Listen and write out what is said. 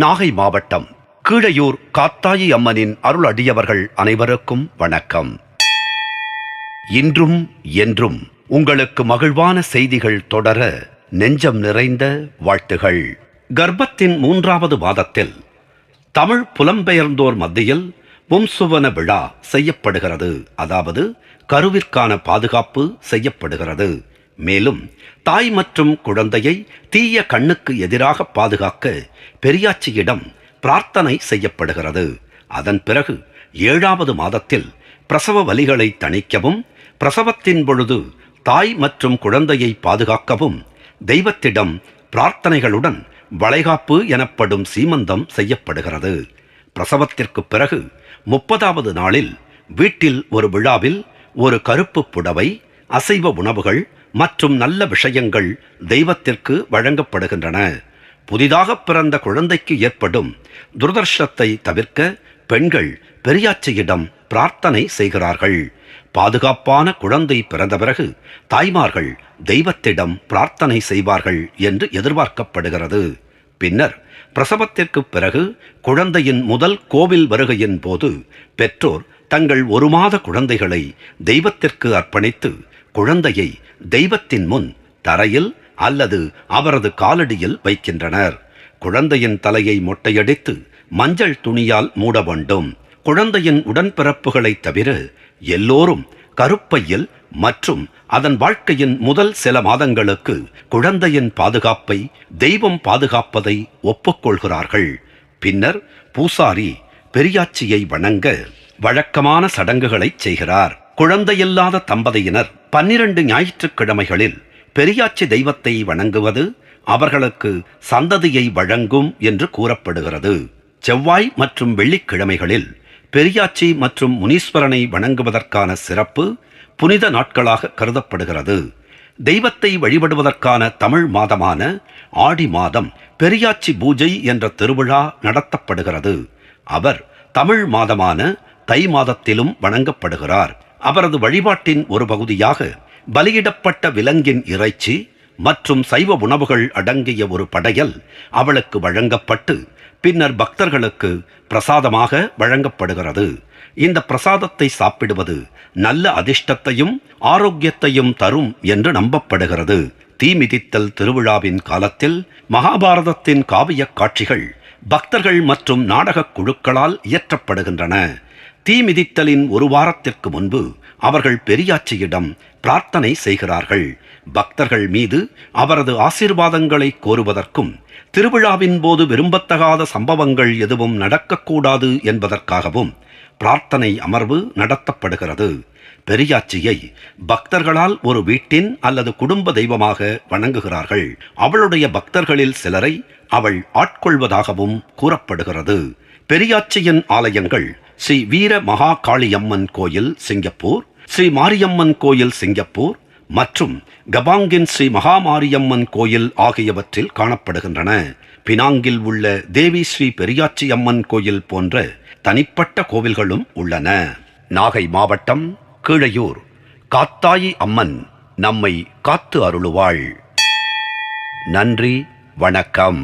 நாகை மாவட்டம் கீழையூர் காத்தாயி அம்மனின் அருள் அடியவர்கள் அனைவருக்கும் வணக்கம். இன்றும் என்றும் உங்களுக்கு மகிழ்வான செய்திகள் தொடர நெஞ்சம் நிறைந்த வாழ்த்துகள். கர்ப்பத்தின் 3வது மாதத்தில் தமிழ் புலம்பெயர்ந்தோர் மத்தியில் பும்சுவன விழா செய்யப்படுகிறது. அதாவது கருவிற்கான பாதுகாப்பு செய்யப்படுகிறது. மேலும் தாய் மற்றும் குழந்தையை தீய கண்ணுக்கு எதிராக பாதுகாக்க பெரியாச்சியிடம் பிரார்த்தனை செய்யப்படுகிறது. அதன் பிறகு 7வது மாதத்தில் பிரசவ வலிகளை தணிக்கவும் பிரசவத்தின் பொழுது தாய் மற்றும் குழந்தையை பாதுகாக்கவும் தெய்வத்திடம் பிரார்த்தனைகளுடன் வளைகாப்பு எனப்படும் சீமந்தம் செய்யப்படுகிறது. பிரசவத்திற்கு பிறகு 30வது நாளில் வீட்டில் ஒரு விழாவில் ஒரு கருப்பு புடவை, அசைவ உணவுகள் மற்றும் நல்ல விஷயங்கள் தெய்வத்திற்கு வழங்கப்படுகின்றன. புதிதாக பிறந்த குழந்தைக்கு ஏற்படும் துரதிர்ஷ்டத்தை தவிர்க்க பெண்கள் பெரியாச்சியிடம் பிரார்த்தனை செய்கிறார்கள். பாதுகாப்பான குழந்தை பிறந்த பிறகு தாய்மார்கள் தெய்வத்திடம் பிரார்த்தனை செய்வார்கள் என்று எதிர்பார்க்கப்படுகிறது. பின்னர் பிரசவத்திற்கு பிறகு குழந்தையின் முதல் கோவில் வருகையின் போது பெற்றோர் தங்கள் 1 மாத குழந்தைகளை தெய்வத்திற்கு அர்ப்பணித்து குழந்தையை தெய்வத்தின் முன் தரையில் அல்லது அவரது காலடியில் வைக்கின்றனர். குழந்தையின் தலையை மொட்டையடித்து மஞ்சள் துணியால் மூட வேண்டும். குழந்தையின் உடன்பிறப்புகளை தவிர எல்லோரும் கருப்பையில் மற்றும் அதன் வாழ்க்கையின் முதல் சில மாதங்களுக்கு குழந்தையின் பாதுகாப்பை தெய்வம் பாதுகாப்பதை ஒப்புக்கொள்கிறார்கள். பின்னர் பூசாரி பெரியாச்சியை வணங்க வழக்கமான சடங்குகளை செய்கிறார். குழந்தையில்லாத தம்பதியினர் 12 ஞாயிற்றுக்கிழமைகளில் பெரியாச்சி தெய்வத்தை வணங்குவது அவர்களுக்கு சந்ததியை வழங்கும் என்று கூறப்படுகிறது. செவ்வாய் மற்றும் வெள்ளிக்கிழமைகளில் பெரியாச்சி மற்றும் முனீஸ்வரனை வணங்குவதற்கான சிறப்பு புனித நாட்களாக கருதப்படுகிறது. தெய்வத்தை வழிபடுவதற்கான தமிழ் மாதமான ஆடி மாதம் பெரியாச்சி பூஜை என்ற திருவிழா நடத்தப்படுகிறது. அவர் தமிழ் மாதமான தை மாதத்திலும் வணங்கப்படுகிறார். அவரது வழிபாட்டின் ஒரு பகுதியாக பலியிடப்பட்ட விலங்கின் இறைச்சி மற்றும் சைவ உணவுகள் அடங்கிய ஒரு படையல் அவளுக்கு வழங்கப்பட்டு பின்னர் பக்தர்களுக்கு பிரசாதமாக வழங்கப்படுகிறது. இந்த பிரசாதத்தை சாப்பிடுவது நல்ல அதிர்ஷ்டத்தையும் ஆரோக்கியத்தையும் தரும் என்று நம்பப்படுகிறது. தீமிதித்தல் திருவிழாவின் காலத்தில் மகாபாரதத்தின் காவிய காட்சிகள் பக்தர்கள் மற்றும் நாடகக் குழுக்களால் இயற்றப்படுகின்றன. தீமிதித்தலின் 1 வாரத்திற்கு முன்பு அவர்கள் பெரியாச்சியிடம் பிரார்த்தனை செய்கிறார்கள். பக்தர்கள் மீது அவரது ஆசீர்வாதங்களை கோருவதற்கும் திருவிழாவின் போது விரும்பத்தகாத சம்பவங்கள் எதுவும் நடக்கக்கூடாது என்பதற்காகவும் பிரார்த்தனை அமர்வு நடத்தப்படுகிறது. பெரியாச்சியை பக்தர்களால் ஒரு வீட்டின் அல்லது குடும்ப தெய்வமாக வணங்குகிறார்கள். அவளுடைய பக்தர்களில் சிலரை அவள் ஆட்கொள்வதாகவும் கூறப்படுகிறது. பெரியாச்சியின் ஆலயங்கள் ஸ்ரீ வீர மகா காளியம்மன் கோயில் சிங்கப்பூர், ஸ்ரீ மாரியம்மன் கோயில் சிங்கப்பூர் மற்றும் கபாங்கின் ஸ்ரீ மகா மாரியம்மன் கோயில் ஆகியவற்றில் காணப்படுகின்றன. பினாங்கில் உள்ள தேவி ஸ்ரீ பெரியாச்சி அம்மன் கோயில் போன்ற தனிப்பட்ட கோவில்களும் உள்ளன. நாகை மாவட்டம் கீழையூர் காத்தாயி அம்மன் நம்மை காத்து அருளுவாள். நன்றி, வணக்கம்.